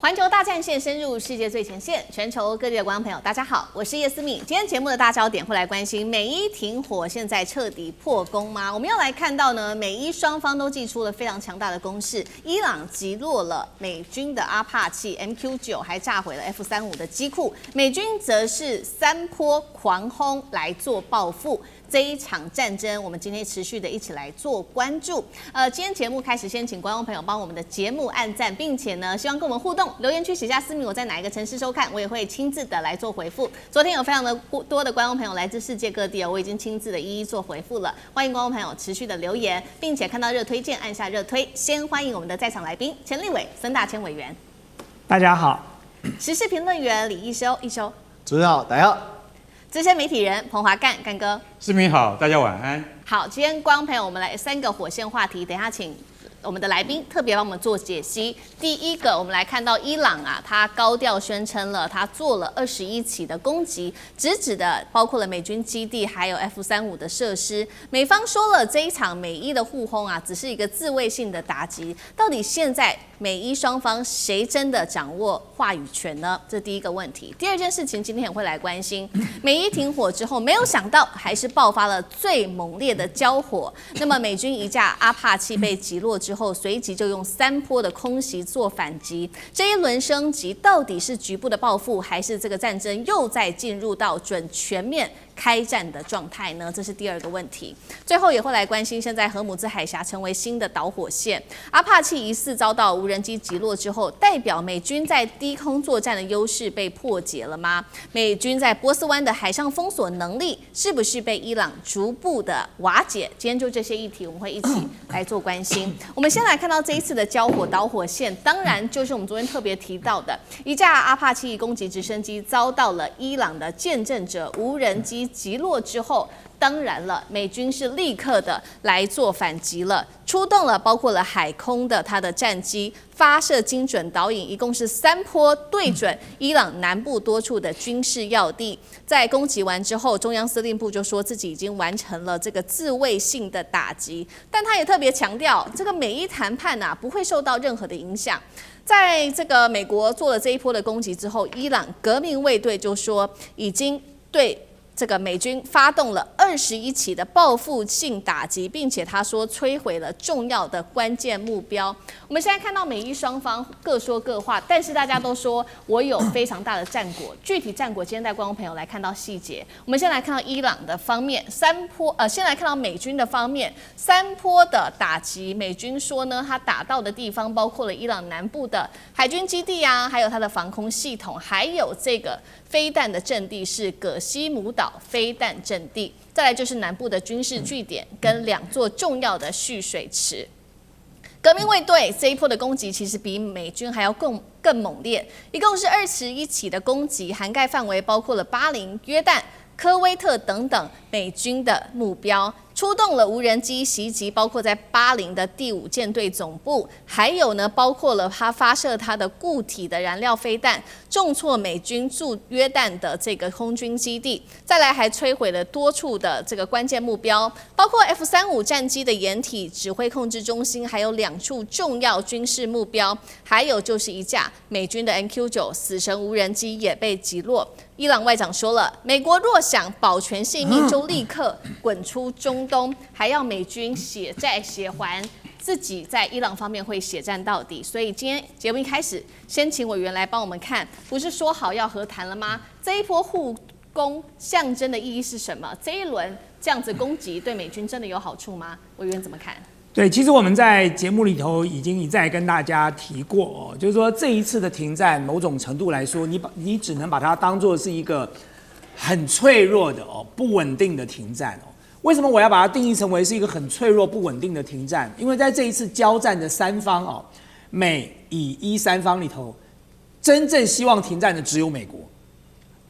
環球大戰線深入世界最前線，全球各地的觀眾朋友，大家好，我是葉思敏。今天節目的大焦點會來關心美伊停火現在徹底破功嗎？我們要來看到呢，美伊雙方都祭出了非常強大的攻勢，伊朗擊落了美軍的阿帕契 MQ9， 還炸毀了 F-35的機庫，美軍則是3波狂轟來做報復。這一場戰爭，我們今天持續的一起來做關注。今天節目開始，先請觀眾朋友幫我們的節目按讚，並且呢，希望跟我們互動，留言區寫下思敏我在哪一個城市收看，我也會親自的來做回復。昨天有非常的多的觀眾朋友來自世界各地哦，我已經親自的一一做回復了。歡迎觀眾朋友持續的留言，並且看到熱推鍵按下熱推。先歡迎我們的在場來賓前立委孫大千委員，大家好；時事評論員李亦修，亦修，主持人好，大家好。資深媒體人彭華幹，幹哥，思敏好，大家晚安。好，今天觀眾朋友，我們來3個火線話題，等一下請我們的來賓特別幫我們做解析。第一個，我們來看到伊朗啊，他高調宣稱了，他做了21起的攻擊，直指的包括了美軍基地，還有 F-35的設施。美方說了，這一場美伊的互轟啊，只是一個自衛性的打擊。到底現在美伊雙方誰真的掌握話語權呢？這第一個問題。第二件事情，今天也會來關心，美伊停火之後，沒有想到還是爆發了最猛烈的交火。那麼美軍一架阿帕契被擊落之後，隨即就用3波的空襲做反擊。這一輪升級到底是局部的報復，還是這個戰爭又再進入到準全面開戰的狀態呢？這是第二個問題。最後也會來關心，現在荷姆茲海峽成為新的導火線，阿帕契疑似遭到無人機擊落之後，代表美軍在低空作戰的優勢被破解了嗎？美軍在波斯灣的海上封鎖能力是不是被伊朗逐步的瓦解？今天就這些議題，我們會一起來做關心。我們先來看到這一次的交火導火線，當然就是我們昨天特別提到的一架阿帕契攻擊直升機遭到了伊朗的見證者無人機擊落之後，當然了，美軍是立刻的來做反擊了，出動了包括了海空的它的戰機，發射精準導引，一共是3波對準伊朗南部多處的軍事要地。在攻擊完之後，中央司令部就說自己已經完成了這個自衛性的打擊，但他也特別強調，這個美伊談判啊不會受到任何的影響。在這個美國做了這一波的攻擊之後，伊朗革命衛隊就說已經對這個美軍發動了21起的報復性打擊，並且他說摧毀了重要的關鍵目標。我們現在看到美伊雙方各說各話，但是大家都說我有非常大的戰果。具體戰果，今天帶觀眾朋友來看到細節。我們先來看到伊朗的方面，3波先來看到美軍的方面，3波的打擊，美軍說呢，他打到的地方包括了伊朗南部的海軍基地啊，還有它的防空系統，還有這個飛彈的陣地是葛西姆島飛彈陣地，再來就是南部的軍事據點跟2座重要的蓄水池。革命衛隊這一波的攻擊其實比美軍還要更猛烈，一共是21起的攻擊，涵蓋範圍包括了巴林、約旦、科威特等等美軍的目標。出動了無人機襲擊，包括在巴林的第5艦隊總部，還有呢，包括了他發射他的固體的燃料飛彈，重挫美軍駐約旦的這個空軍基地，再來還摧毀了多處的這個關鍵目標，包括 F-35戰機的掩體、指揮控制中心，還有2處重要軍事目標，還有就是一架美軍的 MQ9死神無人機也被擊落。伊朗外長說了，美國若想保全性命，就立刻滾出中東，還要美軍血債血還，自己在伊朗方面會血戰到底。所以今天節目一開始，先請委員來幫我們看，不是說好要和談了嗎？這一波互攻象徵的意義是什麼？這一輪這樣子攻擊對美軍真的有好處嗎？委員怎麼看？對，其實我們在節目裡頭已經一再跟大家提過哦，就是說這一次的停戰，某種程度來說，你只能把它當作是一個很脆弱的不穩定的停戰哦。為什麼我要把它定義成為是一個很脆弱不穩定的停戰？因為在這一次交戰的3方哦，美以伊3方裡頭，真正希望停戰的只有美國。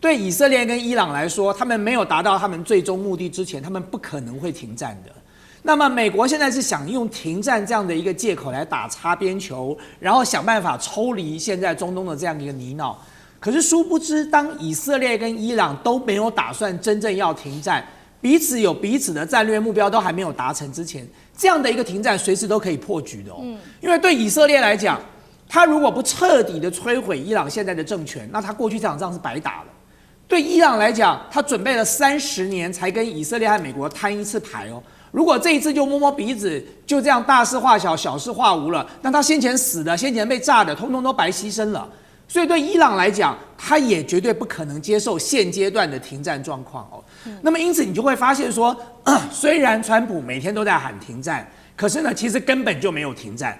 對以色列跟伊朗來說，他們沒有達到他們最終目的之前，他們不可能會停戰的。那麼美國現在是想用停戰這樣的一個借口來打擦邊球，然後想辦法抽離現在中東的這樣一個泥淖。可是殊不知，當以色列跟伊朗都沒有打算真正要停戰，彼此有彼此的戰略目標都還沒有達成之前，這樣的一個停戰隨時都可以破局的哦。因為對以色列來講，他如果不徹底的摧毀伊朗現在的政權，那他過去這場仗是白打了。對伊朗來講，他準備了30年才跟以色列和美國攤一次牌哦。如果這一次就摸摸鼻子，就這樣大事化小，小事化無了，那他先前死的、先前被炸的，通通都白犧牲了。所以對伊朗來講，他也絕對不可能接受現階段的停戰狀況哦。那麼因此你就會發現說，雖然川普每天都在喊停戰，可是呢，其實根本就沒有停戰。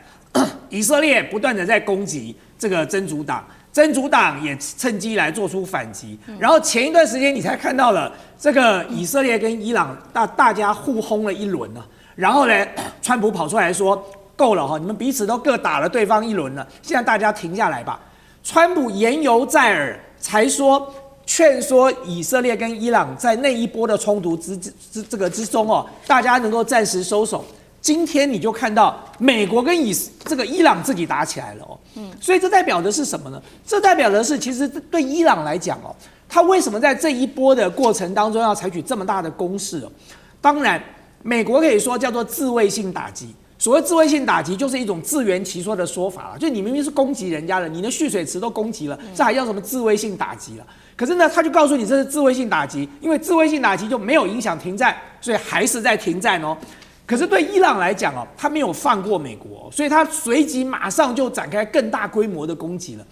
以色列不斷的在攻擊這個真主黨，真主黨也趁機來做出反擊。然後前一段時間你才看到了這個以色列跟伊朗大家互轟了一輪呢。然後呢，川普跑出來說夠了哈，你們彼此都各打了對方一輪了，現在大家停下來吧。川普言犹在耳，才說勸說以色列跟伊朗在那一波的衝突之中哦，大家能夠暫時收手。今天你就看到美國跟伊朗自己打起來了哦，所以這代表的是什麼呢？這代表的是，其實對伊朗來講哦，他為什麼在這一波的過程當中要採取這麼大的攻勢哦？當然，美國可以說叫做自衛性打擊。所謂自衛性打擊，就是一種自圓其說的說法了，就你明明是攻擊人家了，你的蓄水池都攻擊了，這還叫什麼自衛性打擊了？可是呢，他就告訴你這是自衛性打擊，因為自衛性打擊就沒有影響停戰，所以還是在停戰哦。可是對伊朗來講哦，他沒有放過美國，所以他隨即馬上就展開更大規模的攻擊了。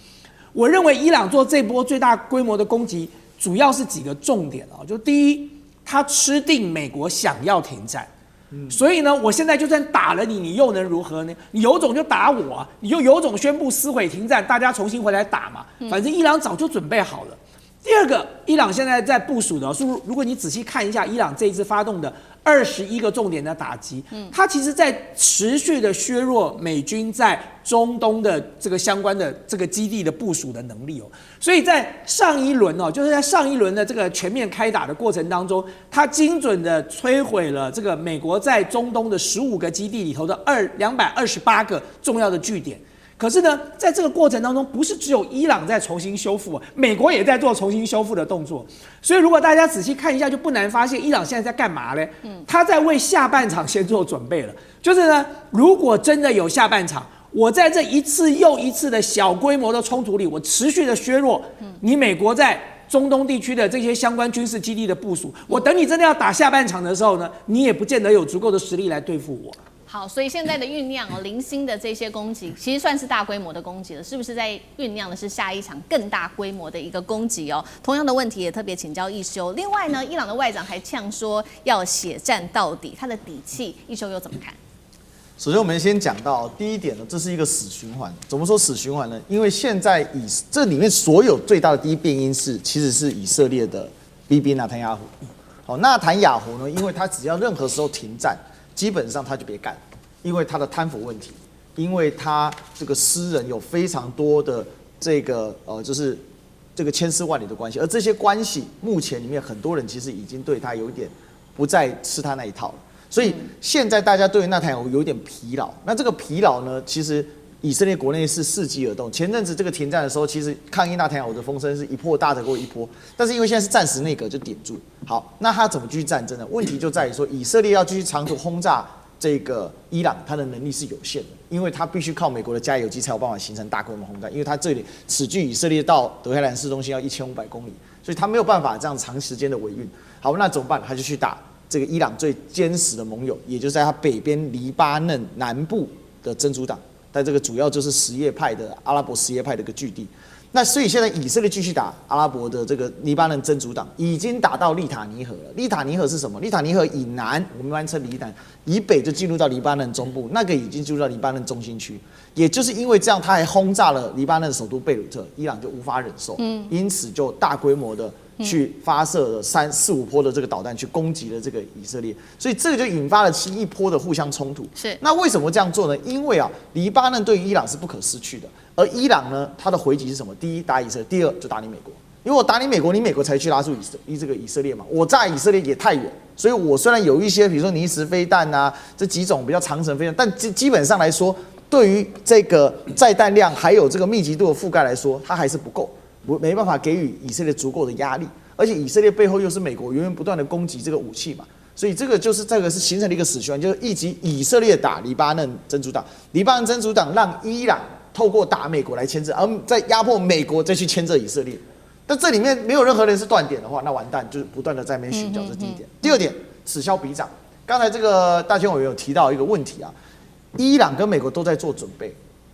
我認為伊朗做這波最大規模的攻擊，主要是幾個重點哦。就第一，他吃定美國想要停戰，所以呢，我現在就算打了你，你又能如何呢？你有種就打我啊，你就有种宣布撕毀停戰，大家重新回來打嘛。反正伊朗早就準備好了。第二個，伊朗現在在部署的是，如果你仔細看一下伊朗這一次發動的21個重點的打擊，它其實在持續的削弱美軍在中東的這個相關的這個基地的部署的能力哦。所以在上一輪哦，就是在上一輪的這個全面開打的過程當中，它精準的摧毀了這個美國在中東的15個基地裡頭的228個重要的據點。可是呢，在這個過程當中，不是只有伊朗在重新修復，美國也在做重新修復的動作。所以，如果大家仔細看一下，就不難發現，伊朗現在在幹嘛呢？他在為下半場先做準備了。就是呢，如果真的有下半場，我在這一次又一次的小規模的衝突裡，我持續的削弱你美國在中東地區的這些相關軍事基地的部署。我等你真的要打下半場的時候呢，你也不見得有足夠的實力來對付我。好，所以現在的醞釀哦，零星的這些攻擊，其實算是大規模的攻擊了，是不是在醞釀的是下一場更大規模的一個攻擊哦？同樣的問題也特別請教一休。另外呢，伊朗的外長還嗆說要血戰到底，他的底氣，一休又怎麼看？首先，我們先講到第一點呢，這是一個死循環。怎麼說死循環呢？因為現在這裡面所有最大的第一變因是，其實是以色列的 BB 納坦雅胡。好，納坦雅胡呢，因為他只要任何時候停戰，基本上他就別幹，因為他的貪腐問題，因為他這個私人有非常多的這個就是這個千絲萬縷的關係，而這些關係目前裡面很多人其實已經對他有一點不再吃他那一套了，所以現在大家對納坦雅胡有點疲勞。那這個疲勞呢，其實以色列國內是伺機而動。前陣子這個停戰的時候，其實抗議納坦雅胡的風聲是一波大得過一波，但是因為現在是暫時內閣就點住。好，那他怎麼繼續戰爭呢？問題就在於說，以色列要繼續長途轟炸這個伊朗，它的能力是有限的，因為它必須靠美國的加油機才有辦法形成大規模轟炸，因為它這裡此距以色列到德黑蘭市中心要1500公里，所以它沒有辦法這樣長時間的維運。好，那怎麼辦？他就去打這個伊朗最堅實的盟友，也就是在它北邊黎巴嫩南部的真主黨，在這個主要就是什葉派的阿拉伯什葉派的一個據地。那所以現在以色列繼續打阿拉伯的這個黎巴嫩真主黨，已經打到利塔尼河了。利塔尼河是什麼？利塔尼河以南，我們一般稱黎南，以北就進入到黎巴嫩中部，那個已經進入到黎巴嫩中心區。也就是因為這樣，他還轟炸了黎巴嫩首都貝魯特，伊朗就無法忍受，因此就大規模的去發射了3、4、5波的這個導彈去攻擊了這個以色列，所以這個就引發了新一波的互相衝突。是，那為什麼這樣做呢？因為黎巴嫩對於伊朗是不可失去的。而伊朗呢，它的回擊是什麼？第一，打以色列；第二，就打你美國。因為我打你美國，你美國才去拉住這個以色列嘛。我炸以色列也太遠，所以我雖然有一些，比如說尼什飛彈啊，這幾種比較長程飛彈，但基本上來說，對於這個載彈量還有這個密集度的覆蓋來說，它還是不夠，沒辦法給予以色列足夠的壓力。而且以色列背後又是美國源源不斷的攻擊這個武器嘛。所以這個是形成了一個死循環，就是以色列打黎巴嫩真主黨，黎巴嫩真主黨讓伊朗透過打美國來牽制，而再壓迫美國再去牽制以色列。但這裡面沒有任何人是斷點的話，那完蛋，就是不斷的在那邊尋找。這是第一點。第二點，此消彼長。剛才這個大千委員有提到一個問題啊，伊朗跟美國都在做準備，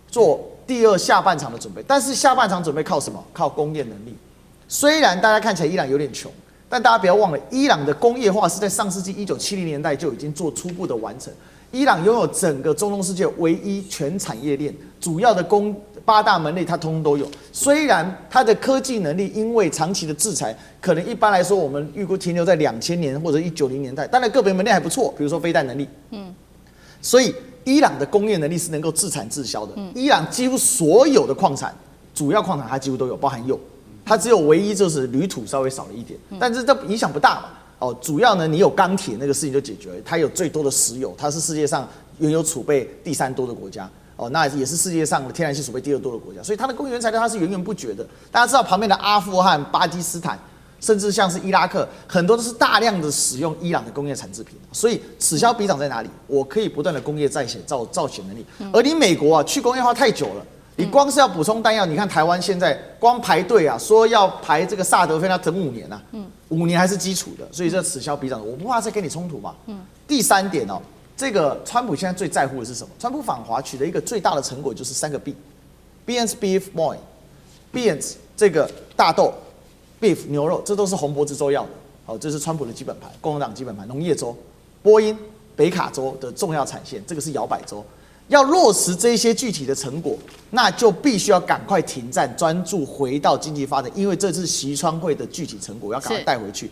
做第二下半場的準備。但是下半場準備靠什麼？靠工業能力。雖然大家看起來伊朗有點窮，但大家不要忘了，伊朗的工業化是在上世紀1970年代就已經做初步的完成。伊朗擁有整個中東世界唯一全產業鏈，主要的8大門類它通通都有。虽然它的科技能力因為長期的制裁，可能一般来說我們預估停留在2000年或者1990年代，當然個別門類還不錯，比如說飛彈能力。所以伊朗的工業能力是能夠自產自銷的。伊朗幾乎所有的礦產，主要礦產它幾乎都有，包含鈾。它只有唯一就是鋁土稍微少了一點，但是這影響不大嘛。哦，主要呢，你有鋼鐵那個事情就解決了。它有最多的石油，它是世界上原油儲備第3多的國家。哦，那也是世界上的天然气儲備第2多的国家，所以它的工业原材料它是源源不絕的。大家知道旁邊的阿富汗、巴基斯坦，甚至像是伊拉克，很多都是大量的使用伊朗的工業產製品。所以此消彼長在哪裡？我可以不斷的工業再起造血能力，而你美國啊，去工業化太久了。你光是要補充彈藥，你看台灣現在光排隊啊，說要排這個薩德菲，要等5年啊，5年還是基礎的，所以這此消彼長，我不怕再跟你衝突嘛。第3點哦，這個川普現在最在乎的是什麼？川普訪華取得一個最大的成果就是3個 B，Beyond Beef Boy，Beyond 這個大豆 ，Beef 牛肉，這都是紅脖子州要的，好，這是川普的基本盤，共和黨基本盤，農業州，波音、北卡州的重要產線，這個是搖擺州。要落實這些具體的成果，那就必須要趕快停戰，專注回到經濟發展，因為這是習川會的具體成果，要趕快帶回去。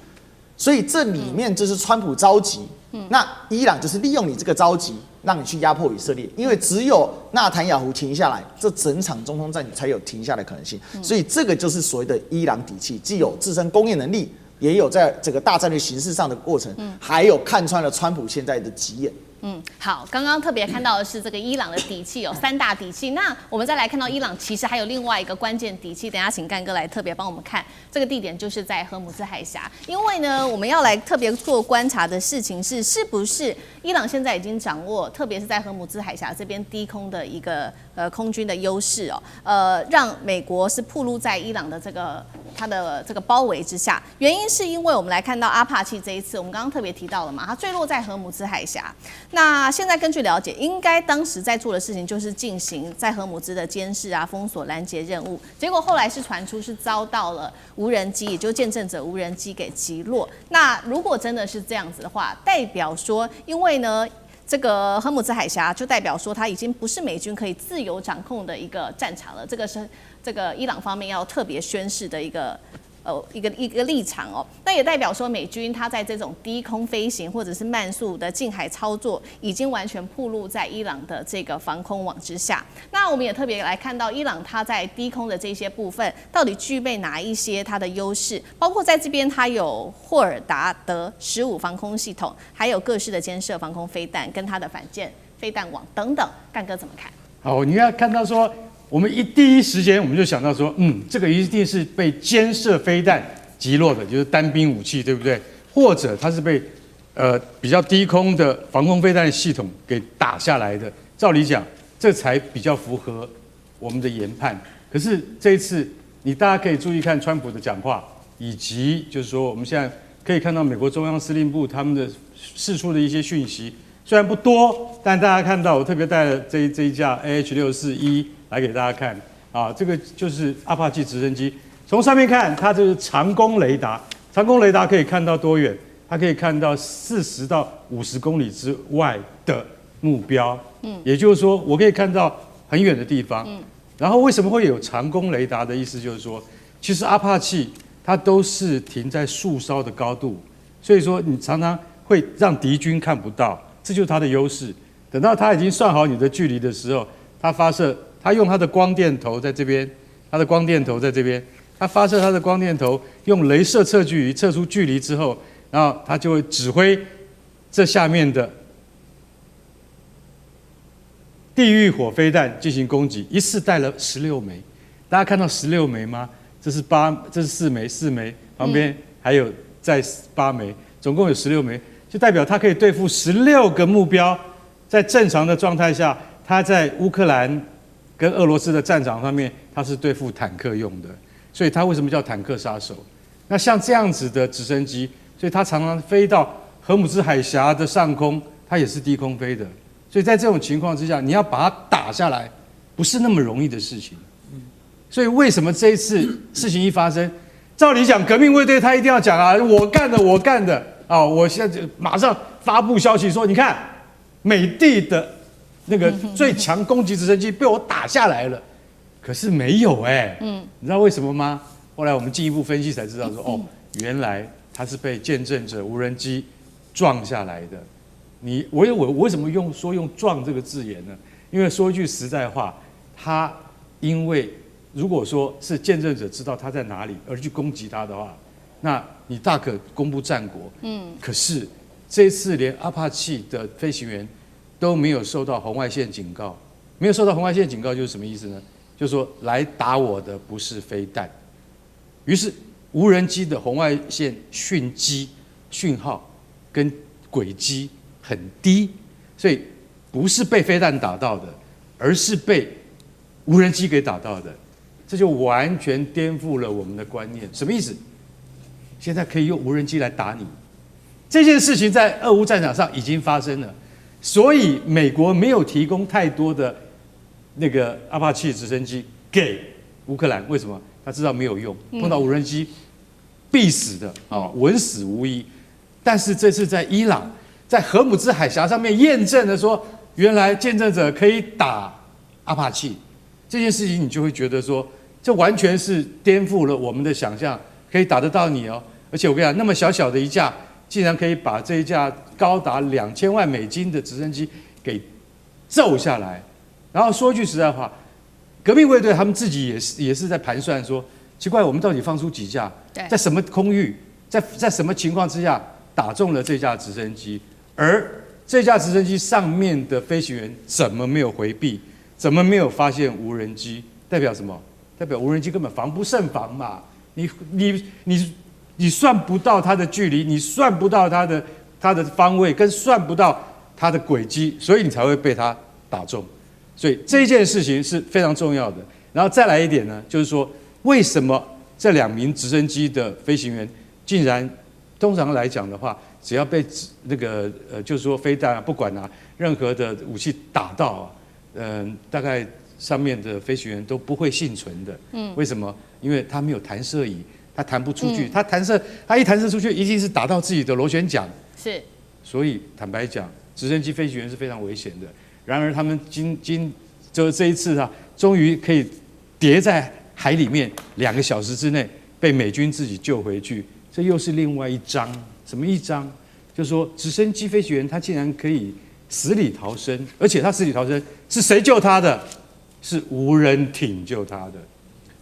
所以這裡面就是川普着急，那伊朗就是利用你這個着急，讓你去壓迫以色列，因為只有納坦雅胡停下來，這整場中東戰局才有停下來的可能性。所以這個就是所謂的伊朗底氣，既有自身工業能力，也有在這個大戰略形勢上的過程，還有看穿了川普現在的急眼。好，剛剛特別看到的是這個伊朗的底氣有3大底氣，那我們再來看到伊朗其實還有另外一個關鍵底氣，等一下請幹哥來特別幫我們看，這個地點就是在荷姆茲海峽，因為呢我們要來特別做觀察的事情是不是伊朗現在已經掌握，特別是在荷姆茲海峽這邊低空的一個空軍的優勢哦，讓美國是暴露在伊朗的它的這個包圍之下，原因是因為我們來看到阿帕契這一次，我們剛剛特別提到了嘛，它墜落在荷姆茲海峽。那現在根據了解，應該當時在做的事情就是進行在荷姆茲的監視啊、封鎖、攔截任務。結果後來是傳出是遭到了無人機，也就是見證者無人機給擊落。那如果真的是這樣子的話，代表說，因為呢，這個荷姆茲海峽就代表說它已經不是美軍可以自由掌控的一個戰場了。這個是這個伊朗方面要特別宣示的一個立場哦，那也代表說美軍它在這種低空飛行或者是慢速的近海操作，已經完全暴露在伊朗的這個防空網之下。那我們也特別來看到伊朗它在低空的這些部分，到底具備哪一些它的優勢？包括在這邊它有霍爾達德15防空系統，還有各式的肩射防空飛彈跟它的反艦飛彈網等等。幹哥怎麼看？好，你要看到說。我們第一時間我們就想到說，這個一定是被肩射飛彈擊落的，就是單兵武器，對不對？或者它是被比較低空的防空飛彈系統給打下來的。照理講，這才比較符合我們的研判。可是這一次，大家可以注意看川普的講話，以及就是說我們現在可以看到美國中央司令部他們的釋出的一些訊息，雖然不多，但大家看到我特別帶了這一架 AH-64E。來給大家看啊，這個就是阿帕契直升機。從上面看，它就是長弓雷達。長弓雷達可以看到多遠？它可以看到40到50公里之外的目標。也就是說，我可以看到很遠的地方。然後為什麼會有長弓雷達的意思？就是說，其實阿帕契它都是停在樹梢的高度，所以說你常常會讓敵軍看不到，這就是它的優勢。等到它已經算好你的距離的時候，它發射。他用他的光電頭在這邊，他發射他的光電頭，用雷射測距儀測出距離之後，然後他就會指揮這下面的地獄火飛彈進行攻擊，一次帶了16枚。大家看到16枚嗎？這是4枚，旁邊還有再8枚，總共有16枚，就代表他可以對付16個目標。在正常的狀態下，他在烏克蘭跟俄羅斯的戰場上面，它是對付坦克用的，所以它為什麼叫坦克殺手？那像這樣子的直升機，所以它常常飛到荷姆茲海峽的上空，它也是低空飛的。所以在這種情況之下，你要把它打下來，不是那麼容易的事情。所以為什麼這一次事情一發生，照理講革命衛隊他一定要講啊，我幹的，我幹的啊！我現在就馬上發布消息說，你看美帝的那個最強攻擊直升機被我打下來了，可是沒有你知道為什麼嗎？後來我們進一步分析才知道說，哦，原來它是被見證者無人機撞下來的。我為什麼用撞這個字眼呢？因為說一句實在話，他因為如果說是見證者知道他在哪裡而去攻擊他的話，那你大可公布戰果。可是這一次連阿帕契的飛行員都沒有受到紅外線警告，沒有受到紅外線警告就是什麼意思呢？就是說來打我的不是飛彈。於是無人機的紅外線訊號跟軌跡很低，所以不是被飛彈打到的，而是被無人機給打到的。這就完全顛覆了我們的觀念。什麼意思？現在可以用無人機來打你，這件事情在俄烏戰場上已經發生了，所以美國沒有提供太多的那個阿帕契直升機給烏克蘭。為什麼？他知道沒有用，碰到無人機必死的啊，穩死無疑。但是這次在伊朗，在荷姆茲海峽上面驗證了說，原來見證者可以打阿帕契這件事情，你就會覺得說，這完全是顛覆了我們的想象，可以打得到你哦。而且我跟你講，那麼小小的一架，竟然可以把這一架高達2000萬美金的直升機給揍下來。然後說句實在話，革命衛隊他們自己也是在盤算說，奇怪，我們到底放出幾架，在什麼空域，在什麼情況之下打中了這架直升機，而這架直升機上面的飛行員怎麼沒有回避，怎麼沒有發現無人機？代表什麼？代表無人機根本防不勝防嘛！你算不到它的距離，你算不到它的方位，跟算不到它的軌跡，所以你才會被它打中。所以這件事情是非常重要的。然后再來一點呢，就是說為什麼這2名直升機的飛行員竟然，通常來講的話，只要被那個就是說飛彈啊，不管啊任何的武器打到啊，大概上面的飛行員都不會倖存的。為什麼？因為他沒有彈射椅，他彈不出去。他一彈射出去，一定是打到自己的螺旋槳。是。所以坦白講，直升機飛行員是非常危險的。然而他們就這一次啊，終於可以跌在海裡面2個小時之內被美軍自己救回去。這又是另外一章。什麼一章？就是說直升機飛行員他竟然可以死裡逃生，而且他死裡逃生是誰救他的？是無人艇救他的。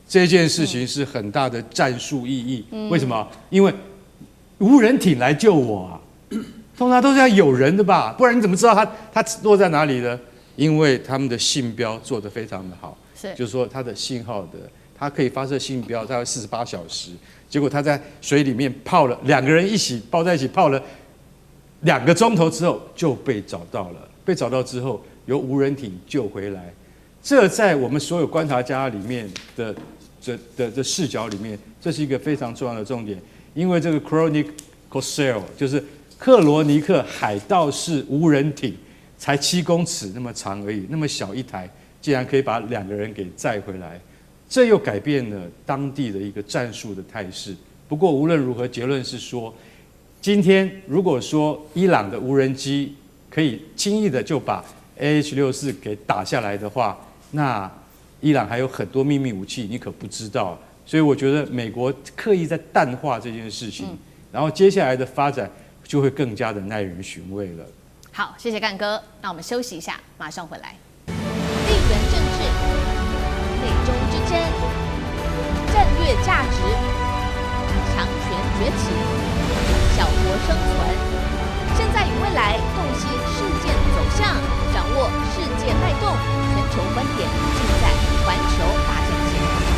這件事情是很大的戰術意義。為什麼？因為無人艇來救我啊，通常都是要有人的吧，不然你怎麼知道他落在哪裡呢？因為他们的信標做得非常的好，就是說他的信號的，他可以發射信標大概48小時，結果他在水裡面泡了2個人一起抱在一起泡了2個鐘頭之後就被找到了，被找到之後由無人艇救回來。這在我們所有觀察家裡面的視角裡面，這是一個非常重要的重點，因為這個 Chronic Corsair 就是克羅尼克海盜式無人艇，才7公尺那麼長而已，那麼小一台，竟然可以把2個人給載回來，這又改變了當地的一個戰術的態勢。不過無論如何，結論是說，今天如果說伊朗的無人機可以輕易的就把 AH-64給打下來的話，那伊朗還有很多秘密武器，你可不知道。所以我覺得美國刻意在淡化這件事情，然後接下來的發展就會更加的耐人尋味了。好，謝謝幹哥。那我們休息一下，馬上回來。地緣政治、美中之爭、戰略價值、強權崛起、小國生存，現在與未來洞悉事件走向，掌握世界脈動，全球觀點盡在環球大戰線。